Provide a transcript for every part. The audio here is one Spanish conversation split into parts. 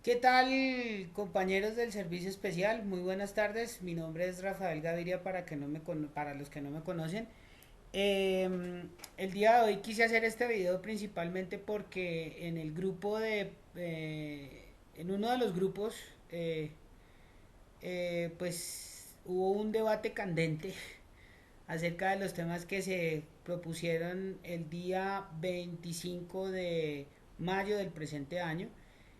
¿Qué tal, compañeros del servicio especial? Muy buenas tardes. Mi nombre es Rafael Gaviria para los que no me conocen. El día de hoy quise hacer este video principalmente porque en el grupo en uno de los grupos, eh, pues hubo un debate candente acerca de los temas que se propusieron el día 25 de mayo del presente año.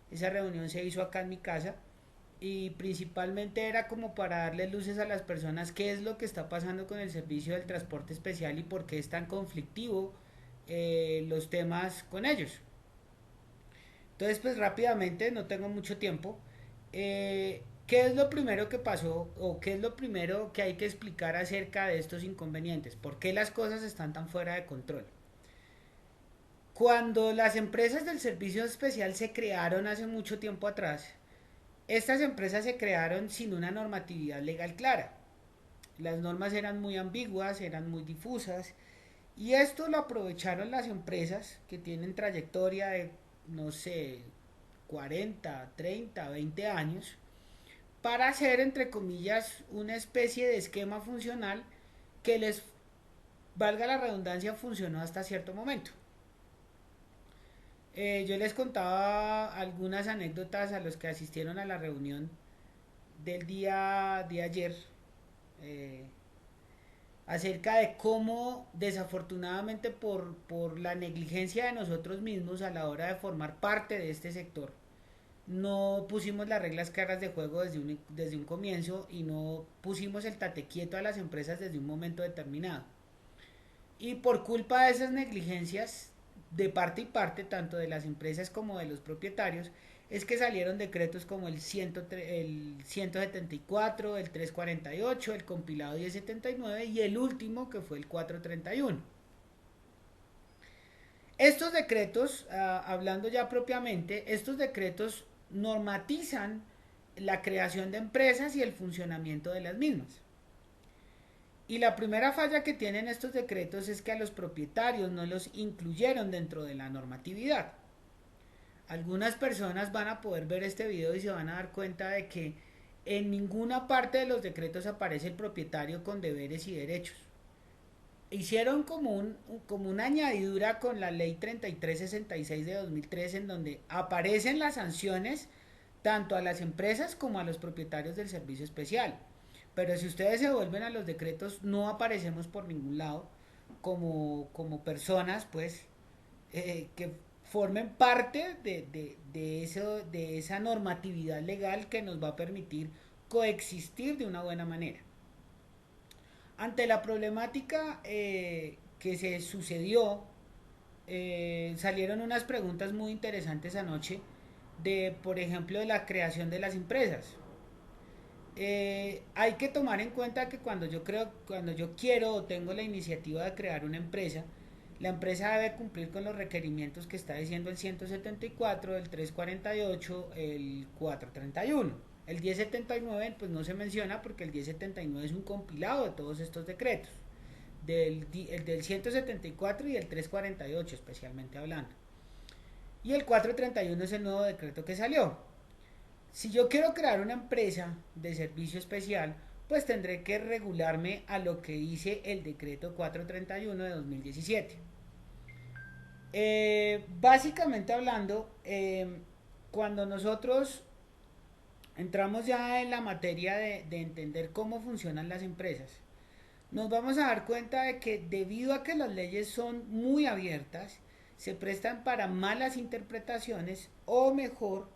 Esa reunión se hizo acá en mi casa y principalmente era como para darle luces a las personas qué es lo que está pasando con el servicio del transporte especial y por qué es tan conflictivo los temas con ellos. Entonces, pues rápidamente, no tengo mucho tiempo. ¿Qué es lo primero que pasó o qué es lo primero que hay que explicar acerca de estos inconvenientes? ¿Por qué las cosas están tan fuera de control? Cuando las empresas del servicio especial se crearon hace mucho tiempo atrás, estas empresas se crearon sin una normatividad legal clara. Las normas eran muy ambiguas, eran muy difusas, y esto lo aprovecharon las empresas que tienen trayectoria de, no sé, 40, 30, 20 años, para hacer, entre comillas, una especie de esquema funcional que les, valga la redundancia, funcionó hasta cierto momento. Yo les contaba algunas anécdotas a los que asistieron a la reunión del día de ayer, eh, acerca de cómo desafortunadamente por la negligencia de nosotros mismos a la hora de formar parte de este sector, no pusimos las reglas claras de juego desde un comienzo y no pusimos el tate quieto a las empresas desde un momento determinado. Y por culpa de esas negligencias, de parte y parte, tanto de las empresas como de los propietarios, es que salieron decretos como el 174, el 348, el compilado 1079 y el último que fue el 431. Estos decretos, hablando ya propiamente, estos decretos normatizan la creación de empresas y el funcionamiento de las mismas. Y la primera falla que tienen estos decretos es que a los propietarios no los incluyeron dentro de la normatividad. Algunas personas van a poder ver este video y se van a dar cuenta de que en ninguna parte de los decretos aparece el propietario con deberes y derechos. Hicieron como una añadidura con la ley 3366 de 2003 en donde aparecen las sanciones tanto a las empresas como a los propietarios del servicio especial. Pero si ustedes se vuelven a los decretos, no aparecemos por ningún lado como personas, pues, que formen parte de esa normatividad legal que nos va a permitir coexistir de una buena manera. Ante la problemática que se sucedió, salieron unas preguntas muy interesantes anoche de, por ejemplo, de la creación de las empresas. Hay que tomar en cuenta que cuando yo quiero o tengo la iniciativa de crear una empresa, la empresa debe cumplir con los requerimientos que está diciendo el 174, el 348, el 431. El 1079 pues no se menciona porque el 1079 es un compilado de todos estos decretos, el del 174 y el 348 especialmente hablando. Y el 431 es el nuevo decreto que salió. Si yo quiero crear una empresa de servicio especial, pues tendré que regularme a lo que dice el decreto 431 de 2017. Básicamente hablando, cuando nosotros entramos ya en la materia de entender cómo funcionan las empresas, nos vamos a dar cuenta de que debido a que las leyes son muy abiertas, se prestan para malas interpretaciones o mejor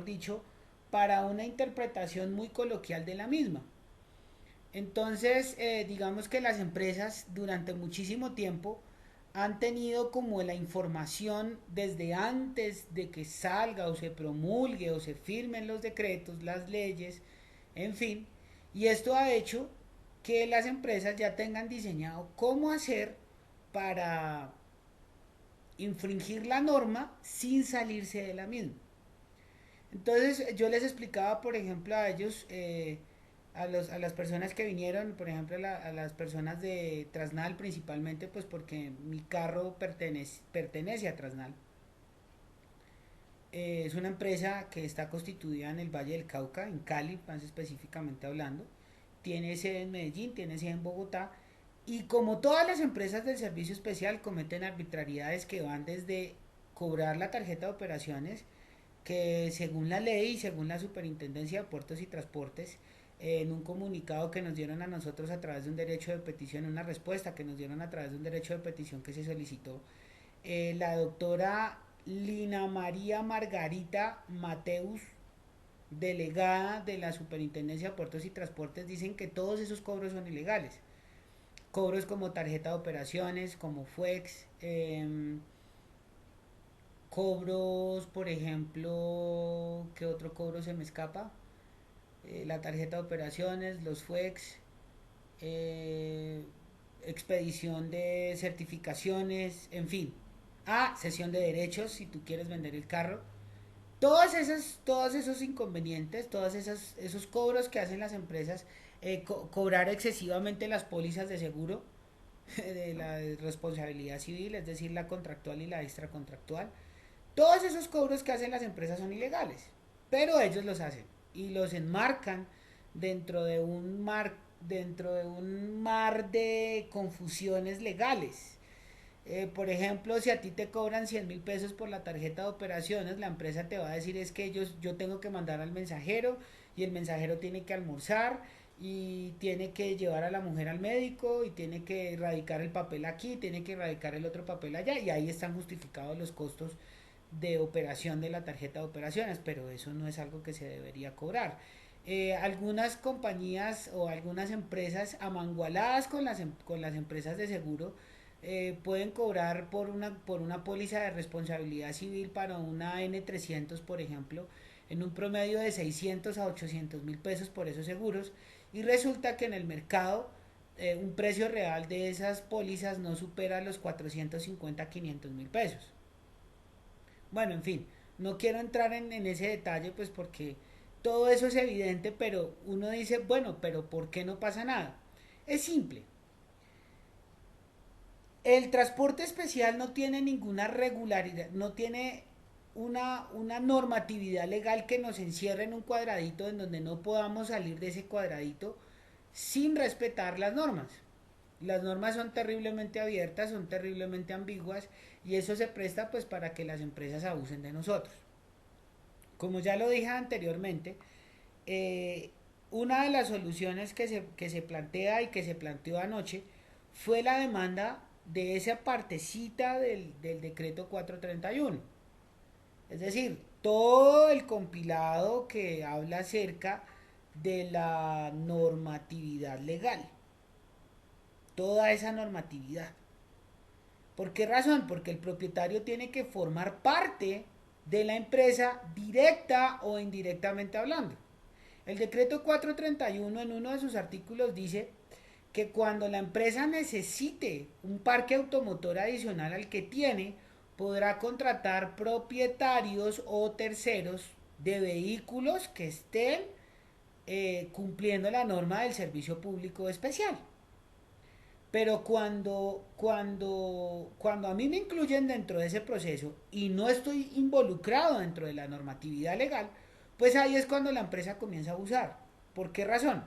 dicho, para una interpretación muy coloquial de la misma. Entonces, digamos que las empresas durante muchísimo tiempo han tenido como la información desde antes de que salga o se promulgue o se firmen los decretos, las leyes, en fin, y esto ha hecho que las empresas ya tengan diseñado cómo hacer para infringir la norma sin salirse de la misma. Entonces yo les explicaba, por ejemplo, a ellos, a las personas que vinieron, por ejemplo, a las personas de Trasnal principalmente, pues porque mi carro pertenece a Trasnal. Es una empresa que está constituida en el Valle del Cauca, en Cali, más específicamente hablando. Tiene sede en Medellín, tiene sede en Bogotá. Y como todas las empresas del servicio especial cometen arbitrariedades que van desde cobrar la tarjeta de operaciones, que según la ley y según la Superintendencia de Puertos y Transportes, en un comunicado que nos dieron a nosotros a través de un derecho de petición, una respuesta que nos dieron a través de un derecho de petición que se solicitó, la doctora Lina María Margarita Mateus, delegada de la Superintendencia de Puertos y Transportes, dicen que todos esos cobros son ilegales. Cobros como tarjeta de operaciones, como FUEX, cobros, por ejemplo, ¿qué otro cobro se me escapa? La tarjeta de operaciones, los FUEX, eh, expedición de certificaciones, en fin. Ah, cesión de derechos si tú quieres vender el carro. Todos esos inconvenientes, esos cobros que hacen las empresas, cobrar excesivamente las pólizas de seguro de la responsabilidad civil, es decir, la contractual y la extracontractual. Todos esos cobros que hacen las empresas son ilegales, pero ellos los hacen y los enmarcan dentro de un mar de confusiones legales. Por ejemplo, si a ti te cobran 100.000 pesos por la tarjeta de operaciones, la empresa te va a decir es que yo tengo que mandar al mensajero y el mensajero tiene que almorzar y tiene que llevar a la mujer al médico y tiene que erradicar el papel aquí, tiene que erradicar el otro papel allá y ahí están justificados los costos de operación de la tarjeta de operaciones, pero eso no es algo que se debería cobrar. Algunas compañías o algunas empresas amangualadas con las empresas de seguro pueden cobrar por una póliza de responsabilidad civil para una N300, por ejemplo, en un promedio de 600 a 800.000 pesos por esos seguros. Y resulta que en el mercado un precio real de esas pólizas no supera los 450 a 500.000 pesos. Bueno, en fin, no quiero entrar en ese detalle, pues porque todo eso es evidente, pero uno dice, bueno, pero ¿por qué no pasa nada? Es simple. El transporte especial no tiene ninguna regularidad, no tiene una normatividad legal que nos encierre en un cuadradito en donde no podamos salir de ese cuadradito sin respetar las normas. Las normas son terriblemente abiertas, son terriblemente ambiguas y eso se presta pues para que las empresas abusen de nosotros. Como ya lo dije anteriormente, eh, una de las soluciones que se plantea y que se planteó anoche fue la demanda de esa partecita del decreto 431. Es decir, todo el compilado que habla acerca de la normatividad legal. Toda esa normatividad. ¿Por qué razón? Porque el propietario tiene que formar parte de la empresa directa o indirectamente hablando. El decreto 431 en uno de sus artículos dice que cuando la empresa necesite un parque automotor adicional al que tiene, podrá contratar propietarios o terceros de vehículos que estén cumpliendo la norma del servicio público especial. Pero cuando a mí me incluyen dentro de ese proceso y no estoy involucrado dentro de la normatividad legal, pues ahí es cuando la empresa comienza a abusar. ¿Por qué razón?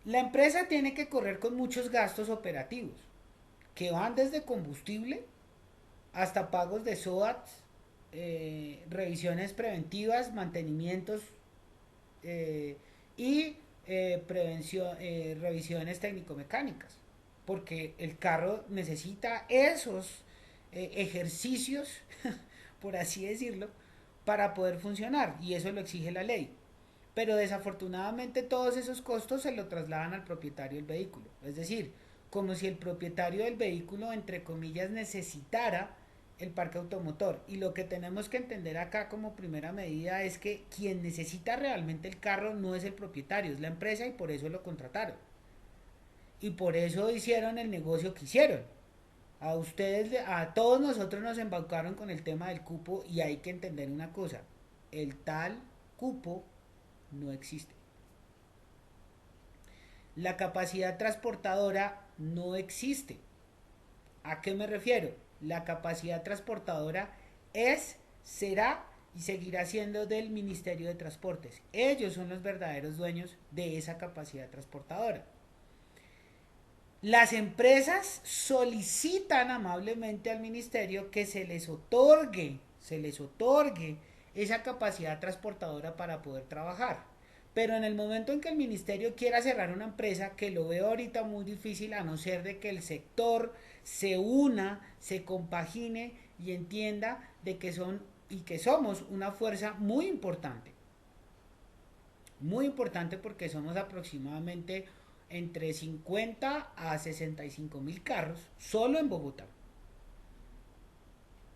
La empresa tiene que correr con muchos gastos operativos, que van desde combustible hasta pagos de SOAT, revisiones preventivas, mantenimientos eh, y revisiones técnico-mecánicas, porque el carro necesita esos ejercicios, por así decirlo, para poder funcionar y eso lo exige la ley. Pero desafortunadamente todos esos costos se lo trasladan al propietario del vehículo. Es decir, como si el propietario del vehículo, entre comillas, necesitara el parque automotor. Y lo que tenemos que entender acá como primera medida es que quien necesita realmente el carro no es el propietario, es la empresa y por eso lo contrataron. Y por eso hicieron el negocio que hicieron. A ustedes, a todos nosotros nos embaucaron con el tema del cupo y hay que entender una cosa. El tal cupo no existe. La capacidad transportadora no existe. ¿A qué me refiero? La capacidad transportadora es será y seguirá siendo del Ministerio de Transportes. Ellos son los verdaderos dueños de esa capacidad transportadora. Las empresas solicitan amablemente al ministerio que se les otorgue esa capacidad transportadora para poder trabajar. Pero en el momento en que el ministerio quiera cerrar una empresa, que lo veo ahorita muy difícil a no ser de que el sector se una, se compagine y entienda de que son y que somos una fuerza muy importante porque somos aproximadamente entre 50 a 65.000 carros solo en Bogotá.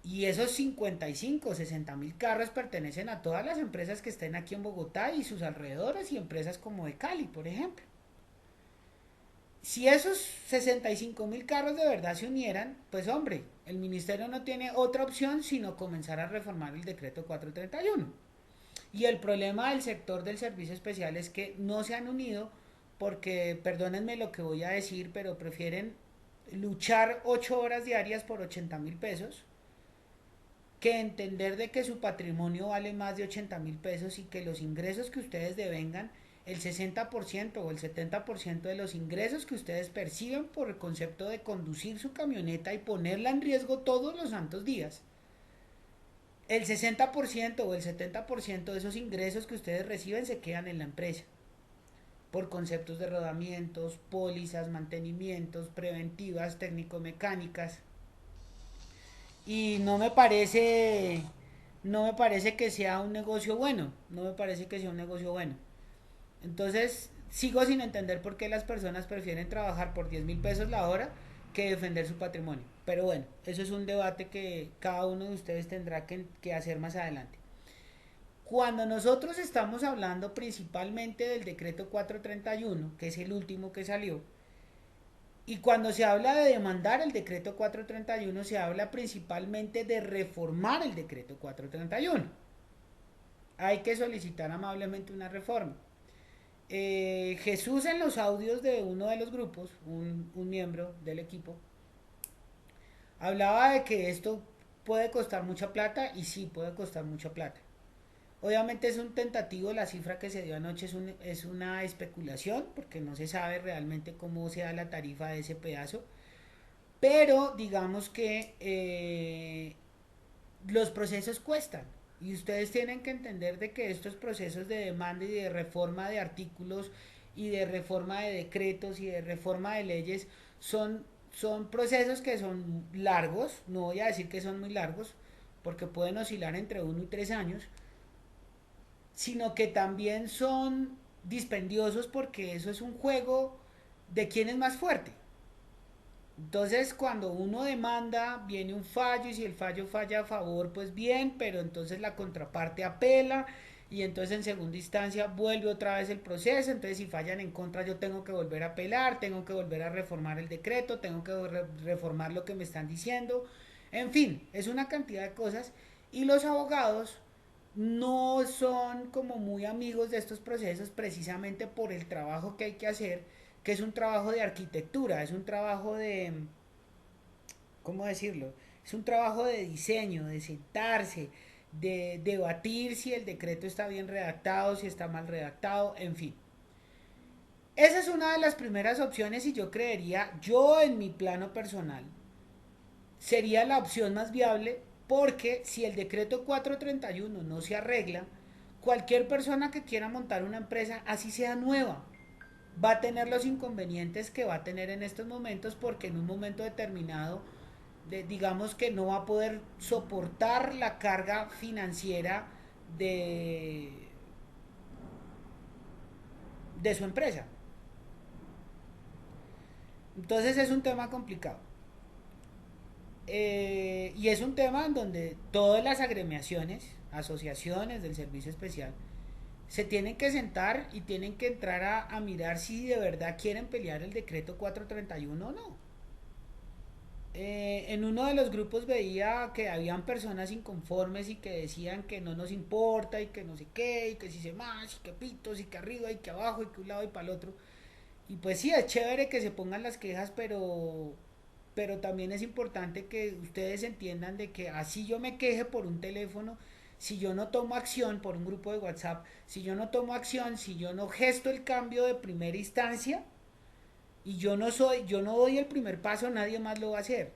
Y esos 55 o 60.000 carros pertenecen a todas las empresas que estén aquí en Bogotá y sus alrededores y empresas como de Cali, por ejemplo. Si esos 65.000 carros de verdad se unieran, pues hombre, el ministerio no tiene otra opción sino comenzar a reformar el decreto 431. Y el problema del sector del servicio especial es que no se han unido porque, perdónenme lo que voy a decir, pero prefieren luchar 8 horas diarias por 80.000 pesos que entender de que su patrimonio vale más de 80.000 pesos y que los ingresos que ustedes devengan, el 60% o el 70% de los ingresos que ustedes perciben por el concepto de conducir su camioneta y ponerla en riesgo todos los santos días, el 60% o el 70% de esos ingresos que ustedes reciben se quedan en la empresa por conceptos de rodamientos, pólizas, mantenimientos, preventivas, técnico-mecánicas. Y no me parece que sea un negocio bueno, no me parece que sea un negocio bueno. Entonces, sigo sin entender por qué las personas prefieren trabajar por 10.000 pesos la hora que defender su patrimonio. Pero bueno, eso es un debate que cada uno de ustedes tendrá que hacer más adelante. Cuando nosotros estamos hablando principalmente del decreto 431, que es el último que salió, y cuando se habla de demandar el decreto 431, se habla principalmente de reformar el decreto 431. Hay que solicitar amablemente una reforma. Jesús en los audios de uno de los grupos, un miembro del equipo, hablaba de que esto puede costar mucha plata y sí puede costar mucha plata. Obviamente es un tentativo, la cifra que se dio anoche es una especulación porque no se sabe realmente cómo sea la tarifa de ese pedazo, pero digamos que los procesos cuestan y ustedes tienen que entender de que estos procesos de demanda y de reforma de artículos y de reforma de decretos y de reforma de leyes son procesos que son largos, no voy a decir que son muy largos, porque pueden oscilar entre 1 y 3 años, sino que también son dispendiosos porque eso es un juego de quién es más fuerte. Entonces, cuando uno demanda, viene un fallo y si el fallo falla a favor, pues bien, pero entonces la contraparte apela y entonces en segunda instancia vuelve otra vez el proceso. Entonces, si fallan en contra, yo tengo que volver a apelar, tengo que volver a reformar el decreto, tengo que reformar lo que me están diciendo. En fin, es una cantidad de cosas y los abogados no son como muy amigos de estos procesos precisamente por el trabajo que hay que hacer, que es un trabajo de arquitectura, es un trabajo de, ¿cómo decirlo? Es un trabajo de diseño, de sentarse, de debatir si el decreto está bien redactado, si está mal redactado, en fin. Esa es una de las primeras opciones y yo creería, yo en mi plano personal, sería la opción más viable porque si el decreto 431 no se arregla, cualquier persona que quiera montar una empresa, así sea nueva, va a tener los inconvenientes que va a tener en estos momentos porque en un momento determinado, digamos que no va a poder soportar la carga financiera de, de su empresa. Entonces es un tema complicado. Y es un tema en donde todas las agremiaciones, asociaciones del servicio especial, se tienen que sentar y tienen que entrar a mirar si de verdad quieren pelear el decreto 431 o no. En uno de los grupos veía que habían personas inconformes y que decían que no nos importa y que no sé qué, y que si se más, y que pitos, y que arriba, y que abajo, y que un lado y para el otro. Y pues sí, es chévere que se pongan las quejas, pero pero también es importante que ustedes entiendan de que así yo me queje por un teléfono, si yo no tomo acción por un grupo de WhatsApp, si yo no tomo acción, si yo no gesto el cambio de primera instancia y yo no doy el primer paso, nadie más lo va a hacer.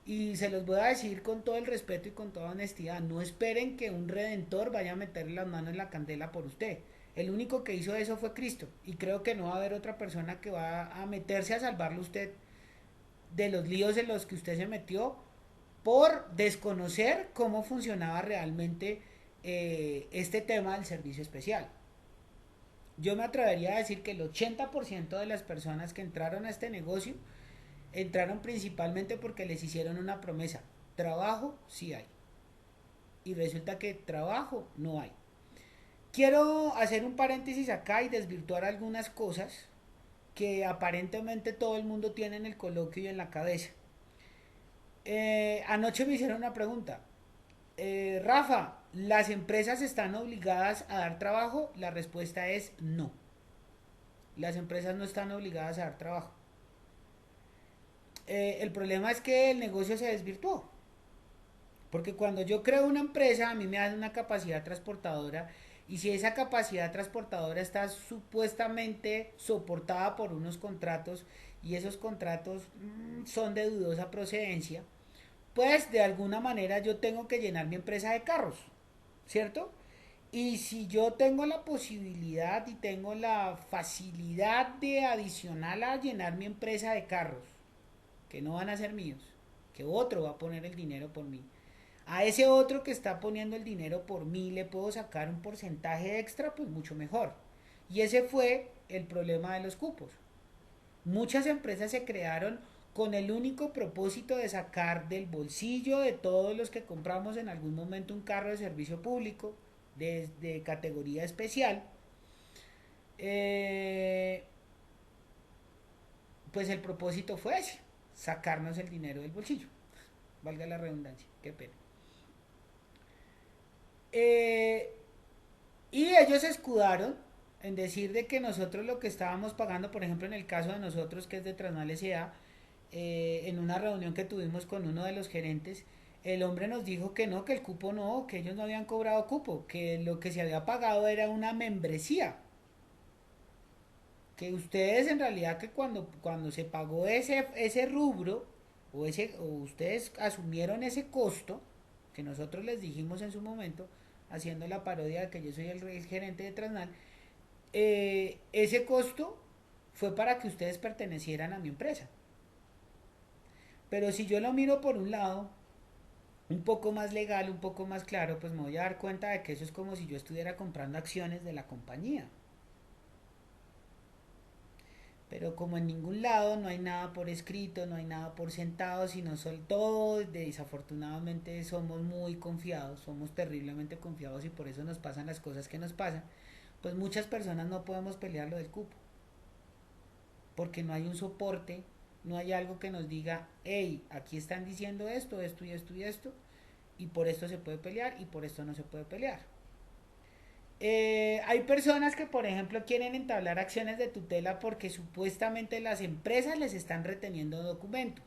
Y se los voy a decir con todo el respeto y con toda honestidad, no esperen que un redentor vaya a meterle las manos en la candela por usted. El único que hizo eso fue Cristo. Y creo que no va a haber otra persona que va a meterse a salvarle a usted de los líos en los que usted se metió por desconocer cómo funcionaba realmente este tema del servicio especial. Yo me atrevería a decir que el 80% de las personas que entraron a este negocio entraron principalmente porque les hicieron una promesa. Trabajo sí hay. Y resulta que trabajo no hay. Quiero hacer un paréntesis acá y desvirtuar algunas cosas que aparentemente todo el mundo tiene en el coloquio y en la cabeza. Anoche me hicieron una pregunta. Rafa, ¿las empresas están obligadas a dar trabajo? La respuesta es no. Las empresas no están obligadas a dar trabajo. El problema es que el negocio se desvirtuó. Porque cuando yo creo una empresa, a mí me dan una capacidad transportadora y si esa capacidad transportadora está supuestamente soportada por unos contratos y esos contratos son de dudosa procedencia, pues de alguna manera yo tengo que llenar mi empresa de carros, ¿cierto? Y si yo tengo la posibilidad y tengo la facilidad de adicional a llenar mi empresa de carros, que no van a ser míos, que otro va a poner el dinero por mí, a ese otro que está poniendo el dinero por mí le puedo sacar un porcentaje extra, pues mucho mejor. Y ese fue el problema de los cupos. Muchas empresas se crearon con el único propósito de sacar del bolsillo de todos los que compramos en algún momento un carro de servicio público de categoría especial, eh, pues el propósito fue ese, sacarnos el dinero del bolsillo. Valga la redundancia, qué pena. Eh, y ellos se escudaron en decir de que nosotros lo que estábamos pagando, por ejemplo en el caso de nosotros que es de Transnal S.A., en una reunión que tuvimos con uno de los gerentes, el hombre nos dijo que no, que el cupo no, que ellos no habían cobrado cupo, que lo que se había pagado era una membresía, que ustedes en realidad que cuando se pagó ese rubro o ustedes asumieron ese costo que nosotros les dijimos en su momento, haciendo la parodia de que yo soy el gerente de Transnal, ese costo fue para que ustedes pertenecieran a mi empresa. Pero si yo lo miro por un lado, un poco más legal, un poco más claro, pues me voy a dar cuenta de que eso es como si yo estuviera comprando acciones de la compañía. Pero como en ningún lado no hay nada por escrito, no hay nada por sentado, sino son todos, desafortunadamente somos muy confiados, somos terriblemente confiados y por eso nos pasan las cosas que nos pasan, pues muchas personas no podemos pelear lo del cupo, porque no hay un soporte, no hay algo que nos diga, hey, aquí están diciendo esto, esto y esto y esto, y por esto se puede pelear y por esto no se puede pelear. Hay personas que, por ejemplo, quieren entablar acciones de tutela porque supuestamente las empresas les están reteniendo documentos.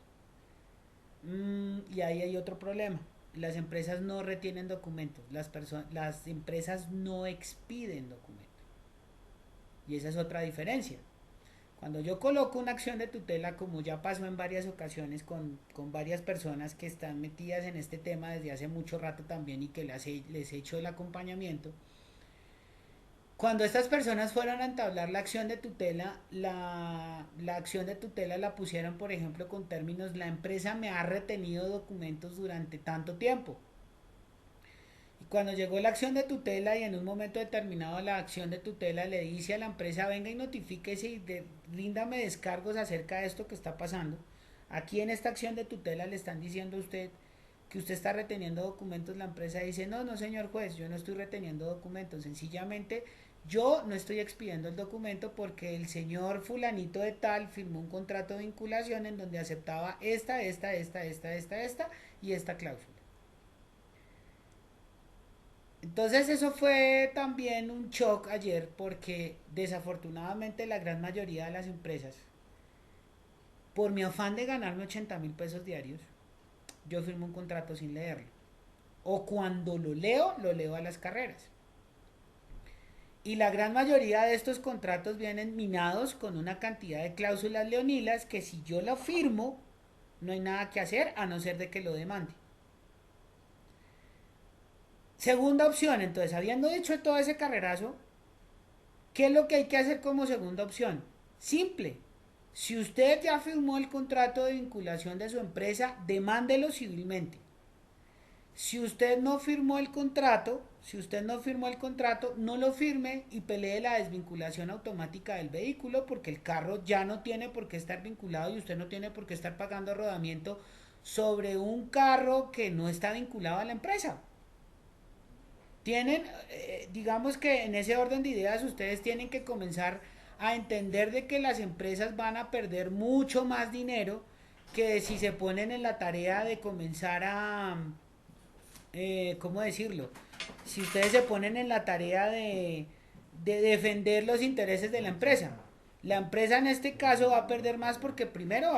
Y ahí hay otro problema. Las empresas no retienen documentos, las empresas no expiden documentos. Y esa es otra diferencia. Cuando yo coloco una acción de tutela, como ya pasó en varias ocasiones con varias personas que están metidas en este tema desde hace mucho rato también y que les he hecho el acompañamiento, cuando estas personas fueron a entablar la acción de tutela, la acción de tutela la pusieron, por ejemplo, con términos, la empresa me ha retenido documentos durante tanto tiempo. Y cuando llegó la acción de tutela y en un momento determinado la acción de tutela le dice a la empresa, venga y notifíquese y ríndame descargos acerca de esto que está pasando. Aquí en esta acción de tutela le están diciendo a usted que usted está reteniendo documentos, la empresa dice, no, no señor juez, yo no estoy reteniendo documentos, sencillamente yo no estoy expidiendo el documento porque el señor fulanito de tal firmó un contrato de vinculación en donde aceptaba esta y esta cláusula. Entonces eso fue también un shock ayer porque desafortunadamente la gran mayoría de las empresas por mi afán de ganarme 80.000 pesos diarios, yo firmo un contrato sin leerlo. O cuando lo leo a las carreras. Y la gran mayoría de estos contratos vienen minados con una cantidad de cláusulas leoninas que si yo lo firmo, no hay nada que hacer a no ser de que lo demande. Segunda opción, entonces, habiendo dicho todo ese carrerazo, ¿qué es lo que hay que hacer como segunda opción? Simple. Si usted ya firmó el contrato de vinculación de su empresa, demándelo civilmente. Si usted no firmó el contrato, no lo firme y pelee la desvinculación automática del vehículo porque el carro ya no tiene por qué estar vinculado y usted no tiene por qué estar pagando rodamiento sobre un carro que no está vinculado a la empresa. Tienen, digamos que en ese orden de ideas ustedes tienen que comenzar a entender de que las empresas van a perder mucho más dinero que si se ponen en la tarea de comenzar a, ¿cómo decirlo? Si ustedes se ponen en la tarea de defender los intereses de la empresa. La empresa en este caso va a perder más porque primero va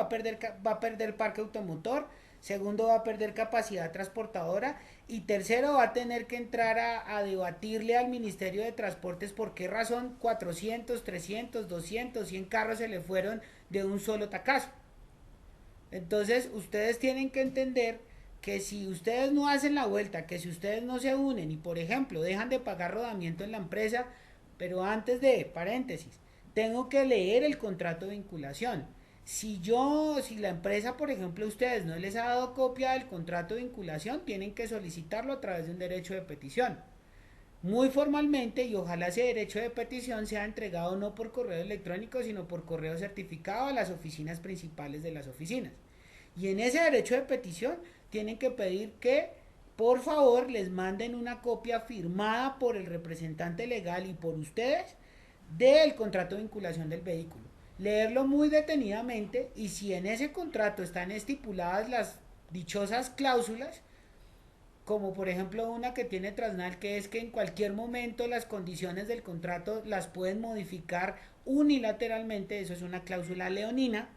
a perder parque automotor, segundo va a perder capacidad transportadora y tercero va a tener que entrar a debatirle al Ministerio de Transportes por qué razón 400, 300, 200, 100 carros se le fueron de un solo tacazo. Entonces ustedes tienen que entender que si ustedes no hacen la vuelta, que si ustedes no se unen y por ejemplo dejan de pagar rodamiento en la empresa, pero antes de, paréntesis, tengo que leer el contrato de vinculación. Si la empresa, por ejemplo, a ustedes no les ha dado copia del contrato de vinculación, tienen que solicitarlo a través de un derecho de petición. Muy formalmente y ojalá ese derecho de petición sea entregado no por correo electrónico, sino por correo certificado a las oficinas principales de las oficinas. Y en ese derecho de petición tienen que pedir que por favor les manden una copia firmada por el representante legal y por ustedes del contrato de vinculación del vehículo. Leerlo muy detenidamente y si en ese contrato están estipuladas las dichosas cláusulas, como por ejemplo una que tiene Transnal, que es que en cualquier momento las condiciones del contrato las pueden modificar unilateralmente, eso es una cláusula leonina.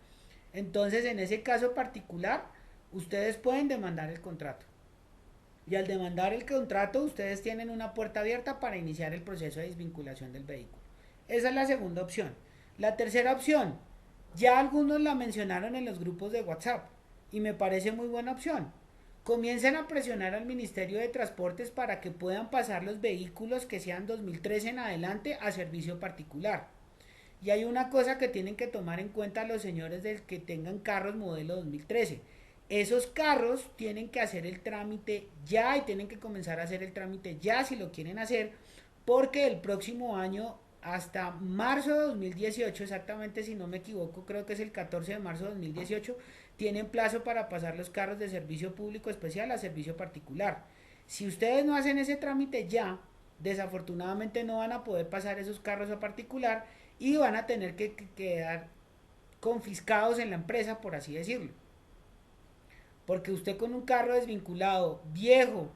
Entonces en ese caso particular ustedes pueden demandar el contrato y al demandar el contrato ustedes tienen una puerta abierta para iniciar el proceso de desvinculación del vehículo. Esa es la segunda opción. La tercera opción, ya algunos la mencionaron en los grupos de WhatsApp y me parece muy buena opción. Comiencen a presionar al Ministerio de Transportes para que puedan pasar los vehículos que sean 2013 en adelante a servicio particular. Y hay una cosa que tienen que tomar en cuenta los señores del que tengan carros modelo 2013. Esos carros tienen que hacer el trámite ya y tienen que comenzar a hacer el trámite ya si lo quieren hacer, porque el próximo año hasta marzo de 2018, exactamente si no me equivoco, creo que es el 14 de marzo de 2018, tienen plazo para pasar los carros de servicio público especial a servicio particular. Si ustedes no hacen ese trámite ya, desafortunadamente no van a poder pasar esos carros a particular y van a tener que quedar confiscados en la empresa, por así decirlo. Porque usted con un carro desvinculado, viejo,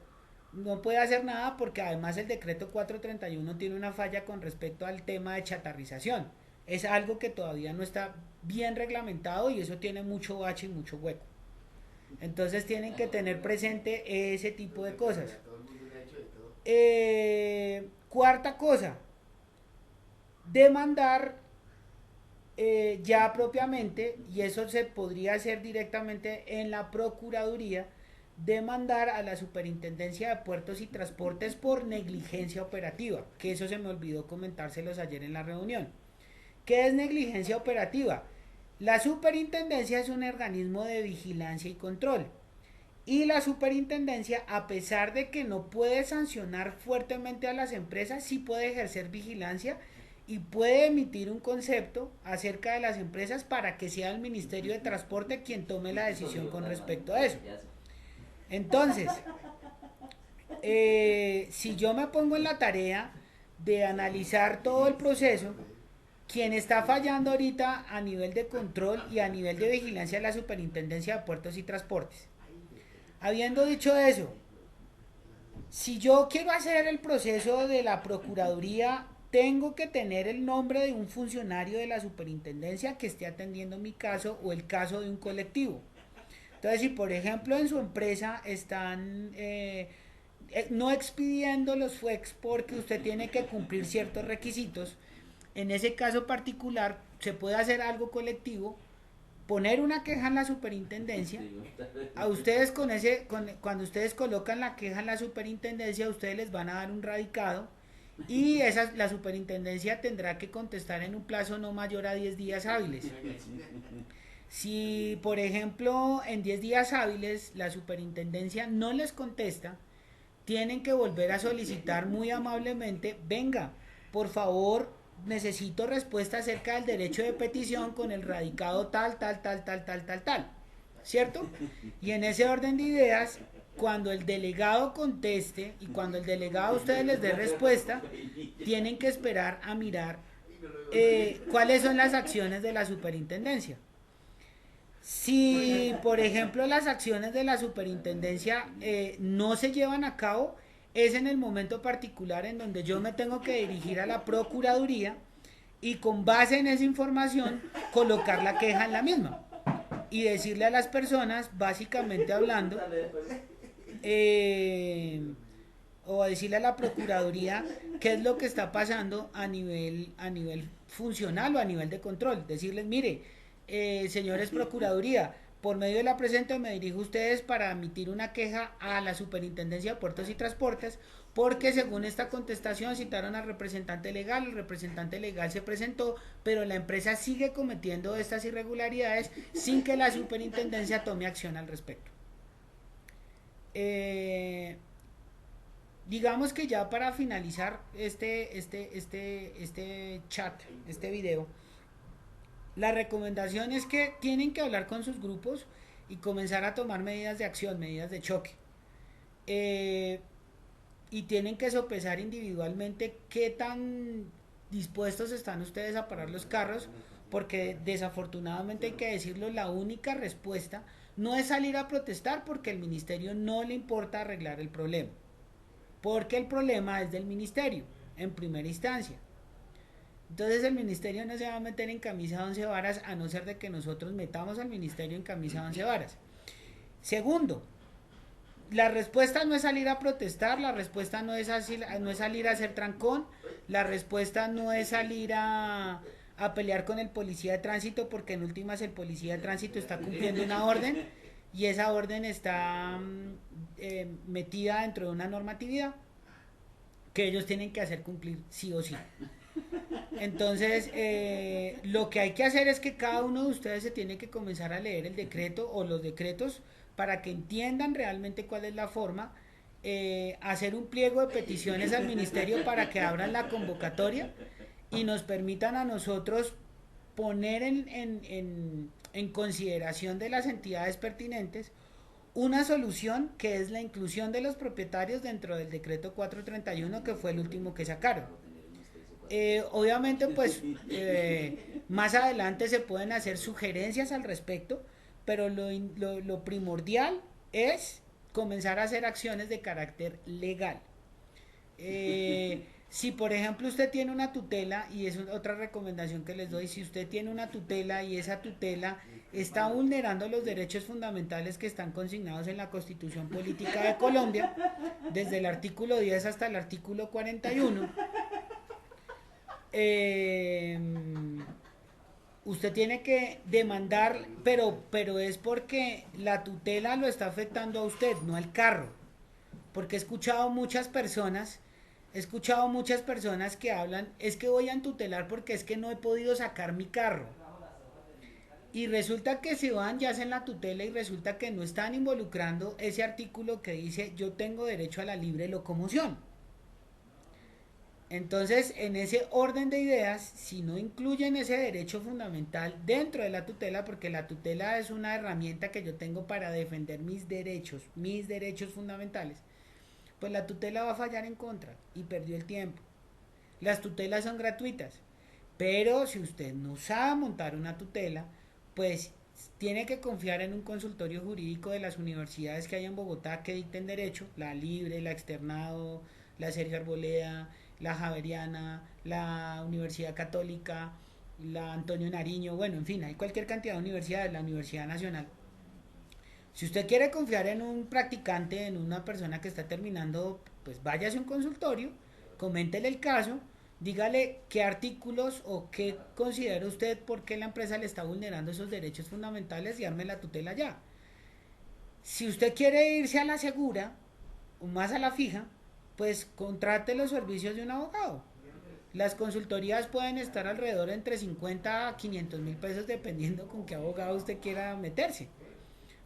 no puede hacer nada porque además el decreto 431 tiene una falla con respecto al tema de chatarrización. Es algo que todavía no está bien reglamentado y eso tiene mucho bache y mucho hueco. Entonces tienen que tener presente ese tipo de cosas. Cuarta cosa, demandar ya propiamente, y eso se podría hacer directamente en la Procuraduría, demandar a la Superintendencia de Puertos y Transportes por negligencia operativa, que eso se me olvidó comentárselos ayer en la reunión. ¿Qué es negligencia operativa? La superintendencia es un organismo de vigilancia y control. Y la superintendencia, a pesar de que no puede sancionar fuertemente a las empresas, sí puede ejercer vigilancia y puede emitir un concepto acerca de las empresas para que sea el Ministerio de Transporte quien tome la decisión con respecto a eso. Entonces, si yo me pongo en la tarea de analizar todo el proceso, quien está fallando ahorita a nivel de control y a nivel de vigilancia es la Superintendencia de Puertos y Transportes. Habiendo dicho eso, si yo quiero hacer el proceso de la Procuraduría tengo que tener el nombre de un funcionario de la superintendencia que esté atendiendo mi caso o el caso de un colectivo. Entonces, si por ejemplo en su empresa están no expidiendo los FUEX porque usted tiene que cumplir ciertos requisitos, en ese caso particular se puede hacer algo colectivo, poner una queja en la superintendencia. A ustedes cuando ustedes colocan la queja en la superintendencia, a ustedes les van a dar un radicado y la superintendencia tendrá que contestar en un plazo no mayor a 10 días hábiles. Si, por ejemplo, en 10 días hábiles la superintendencia no les contesta, tienen que volver a solicitar muy amablemente, venga, por favor, necesito respuesta acerca del derecho de petición con el radicado tal, tal, tal, tal, tal, tal, tal. ¿Cierto? Y en ese orden de ideas, cuando el delegado conteste y cuando el delegado a ustedes les dé respuesta, tienen que esperar a mirar cuáles son las acciones de la superintendencia. Si, por ejemplo, las acciones de la superintendencia no se llevan a cabo, es en el momento particular en donde yo me tengo que dirigir a la Procuraduría y con base en esa información colocar la queja en la misma y decirle a las personas, básicamente hablando, eh, o decirle a la Procuraduría qué es lo que está pasando a nivel funcional o a nivel de control. Decirles, mire, señores Procuraduría, por medio de la presente me dirijo a ustedes para emitir una queja a la Superintendencia de Puertos y Transportes porque según esta contestación citaron al representante legal, el representante legal se presentó, pero la empresa sigue cometiendo estas irregularidades sin que la superintendencia tome acción al respecto. Digamos que ya para finalizar este chat, este video, la recomendación es que tienen que hablar con sus grupos y comenzar a tomar medidas de acción, medidas de choque. Y tienen que sopesar individualmente qué tan dispuestos están ustedes a parar los carros, porque desafortunadamente hay que decirlo, la única respuesta no es salir a protestar porque el ministerio no le importa arreglar el problema, porque el problema es del ministerio en primera instancia. Entonces el ministerio no se va a meter en camisa de 11 varas a no ser de que nosotros metamos al ministerio en camisa de 11 varas. Segundo, la respuesta no es salir a protestar, la respuesta no es salir a hacer trancón, la respuesta no es salir a pelear con el policía de tránsito, porque en últimas el policía de tránsito está cumpliendo una orden y esa orden está metida dentro de una normatividad que ellos tienen que hacer cumplir sí o sí. Entonces, lo que hay que hacer es que cada uno de ustedes se tiene que comenzar a leer el decreto o los decretos para que entiendan realmente cuál es la forma, hacer un pliego de peticiones al ministerio para que abran la convocatoria y nos permitan a nosotros poner en consideración de las entidades pertinentes una solución que es la inclusión de los propietarios dentro del decreto 431 que fue el último que sacaron. Obviamente pues más adelante se pueden hacer sugerencias al respecto, pero lo primordial es comenzar a hacer acciones de carácter legal. Si por ejemplo usted tiene una tutela, y es otra recomendación que les doy, si usted tiene una tutela y esa tutela está vulnerando los derechos fundamentales que están consignados en la Constitución Política de Colombia, desde el artículo 10 hasta el artículo 41, usted tiene que demandar, pero es porque la tutela lo está afectando a usted, no al carro. Porque he escuchado muchas personas que hablan, es que voy a tutelar porque es que no he podido sacar mi carro. Y resulta que se van, ya hacen la tutela y resulta que no están involucrando ese artículo que dice yo tengo derecho a la libre locomoción. Entonces, en ese orden de ideas, si no incluyen ese derecho fundamental dentro de la tutela, porque la tutela es una herramienta que yo tengo para defender mis derechos fundamentales, pues la tutela va a fallar en contra y perdió el tiempo. Las tutelas son gratuitas, pero si usted no sabe montar una tutela, pues tiene que confiar en un consultorio jurídico de las universidades que hay en Bogotá que dicten derecho, la Libre, la Externado, la Sergio Arboleda, la Javeriana, la Universidad Católica, la Antonio Nariño, bueno, en fin, hay cualquier cantidad de universidades, la Universidad Nacional. Si usted quiere confiar en un practicante, en una persona que está terminando, pues váyase a un consultorio, coméntele el caso, dígale qué artículos o qué considera usted por qué la empresa le está vulnerando esos derechos fundamentales y arme la tutela ya. Si usted quiere irse a la segura o más a la fija, pues contrate los servicios de un abogado. Las consultorías pueden estar alrededor entre 50 a 500 mil pesos dependiendo con qué abogado usted quiera meterse.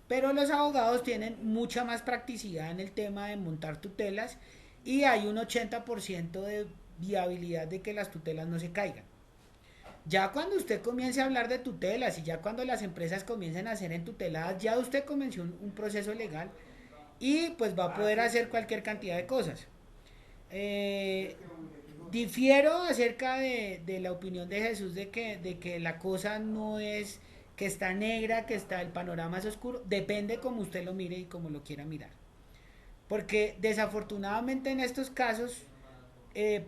Pero los abogados tienen mucha más practicidad en el tema de montar tutelas y hay un 80% de viabilidad de que las tutelas no se caigan. Ya cuando usted comience a hablar de tutelas y ya cuando las empresas comiencen a ser entuteladas, ya usted comenzó un proceso legal y pues va a poder hacer cualquier cantidad de cosas. Eh, Difiero acerca de la opinión de Jesús de que la cosa no es que está negra, que está el panorama es oscuro, depende como usted lo mire y como lo quiera mirar. Porque desafortunadamente en estos casos,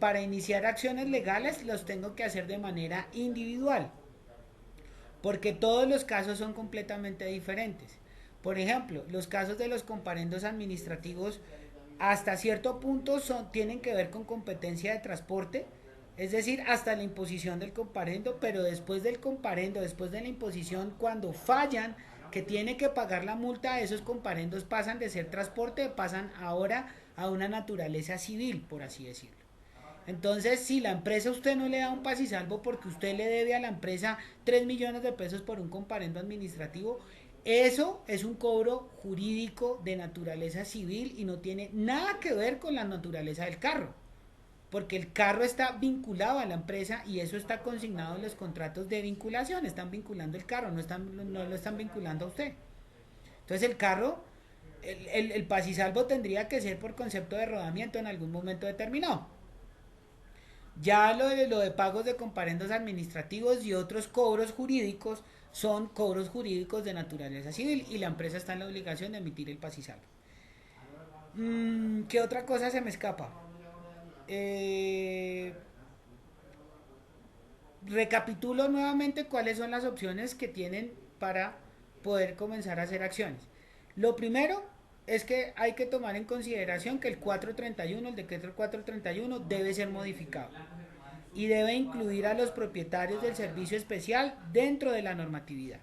para iniciar acciones legales los tengo que hacer de manera individual, porque todos los casos son completamente diferentes. Por ejemplo, los casos de los comparendos administrativos hasta cierto punto tienen que ver con competencia de transporte, es decir, hasta la imposición del comparendo, pero después del comparendo, después de la imposición, cuando fallan, que tiene que pagar la multa, esos comparendos pasan de ser transporte, pasan ahora a una naturaleza civil, por así decirlo. Entonces, si la empresa usted no le da un paz y salvo porque usted le debe a la empresa 3 millones de pesos por un comparendo administrativo, eso es un cobro jurídico de naturaleza civil y no tiene nada que ver con la naturaleza del carro. Porque el carro está vinculado a la empresa y eso está consignado en los contratos de vinculación. Están vinculando el carro, no lo están vinculando a usted. Entonces el carro, el paz y salvo tendría que ser por concepto de rodamiento en algún momento determinado. Ya lo de pagos de comparendos administrativos y otros cobros jurídicos son cobros jurídicos de naturaleza civil y la empresa está en la obligación de emitir el paz y salvo. ¿Qué otra cosa se me escapa? Eh, Recapitulo nuevamente cuáles son las opciones que tienen para poder comenzar a hacer acciones. Lo primero es que hay que tomar en consideración que el 431, el decreto 431, debe ser modificado y debe incluir a los propietarios del servicio especial dentro de la normatividad.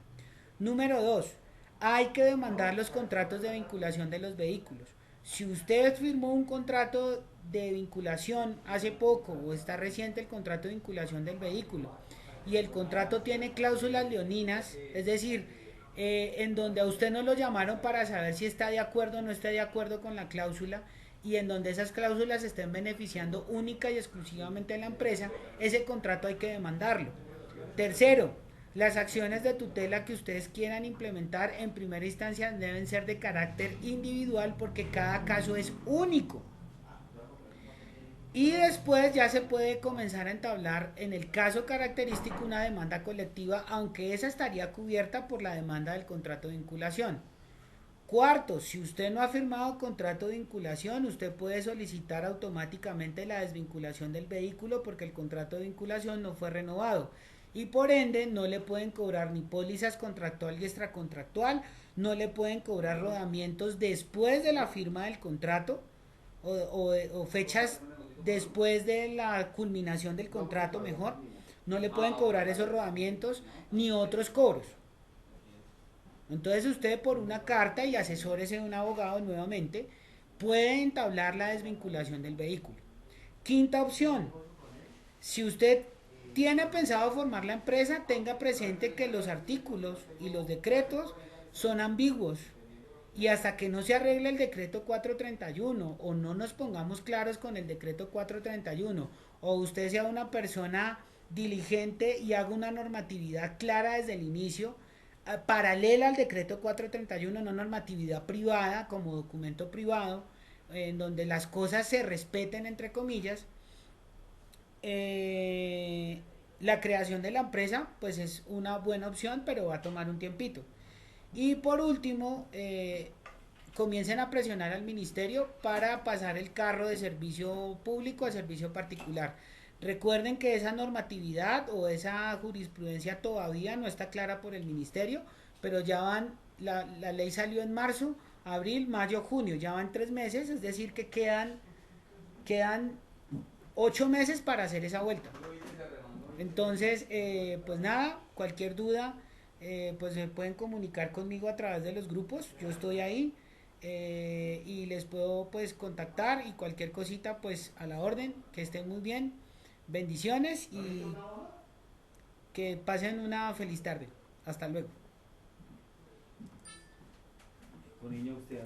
Número 2. Hay que demandar los contratos de vinculación de los vehículos. Si usted firmó un contrato de vinculación hace poco o está reciente el contrato de vinculación del vehículo y el contrato tiene cláusulas leoninas, es decir, en donde a usted no lo llamaron para saber si está de acuerdo o no está de acuerdo con la cláusula y en donde esas cláusulas estén beneficiando única y exclusivamente a la empresa, ese contrato hay que demandarlo. Tercero, las acciones de tutela que ustedes quieran implementar en primera instancia deben ser de carácter individual porque cada caso es único. Y después ya se puede comenzar a entablar en el caso característico una demanda colectiva, aunque esa estaría cubierta por la demanda del contrato de vinculación. Cuarto, si usted no ha firmado contrato de vinculación, usted puede solicitar automáticamente la desvinculación del vehículo porque el contrato de vinculación no fue renovado. Y por ende no le pueden cobrar ni pólizas contractual y extracontractual, no le pueden cobrar rodamientos después de la firma del contrato o fechas después de la culminación del contrato mejor, no le pueden cobrar esos rodamientos ni otros cobros. Entonces usted por una carta y asesórese de un abogado nuevamente puede entablar la desvinculación del vehículo. Quinta opción, si usted tiene pensado formar la empresa, tenga presente que los artículos y los decretos son ambiguos y hasta que no se arregle el decreto 431 o no nos pongamos claros con el decreto 431 o usted sea una persona diligente y haga una normatividad clara desde el inicio, paralela al decreto 431, una normatividad privada como documento privado, en donde las cosas se respeten entre comillas, la creación de la empresa pues es una buena opción, pero va a tomar un tiempito. Y por último, comiencen a presionar al ministerio para pasar el carro de servicio público a servicio particular. Recuerden que esa normatividad o esa jurisprudencia todavía no está clara por el ministerio, pero ya van, la ley salió en marzo, abril, mayo, junio, ya van 3 meses, es decir que quedan 8 meses para hacer esa vuelta. Entonces, pues nada, cualquier duda, pues se pueden comunicar conmigo a través de los grupos, yo estoy ahí y les puedo pues contactar y cualquier cosita pues a la orden, que estén muy bien, bendiciones y que pasen una feliz tarde. Hasta luego. Con niño usted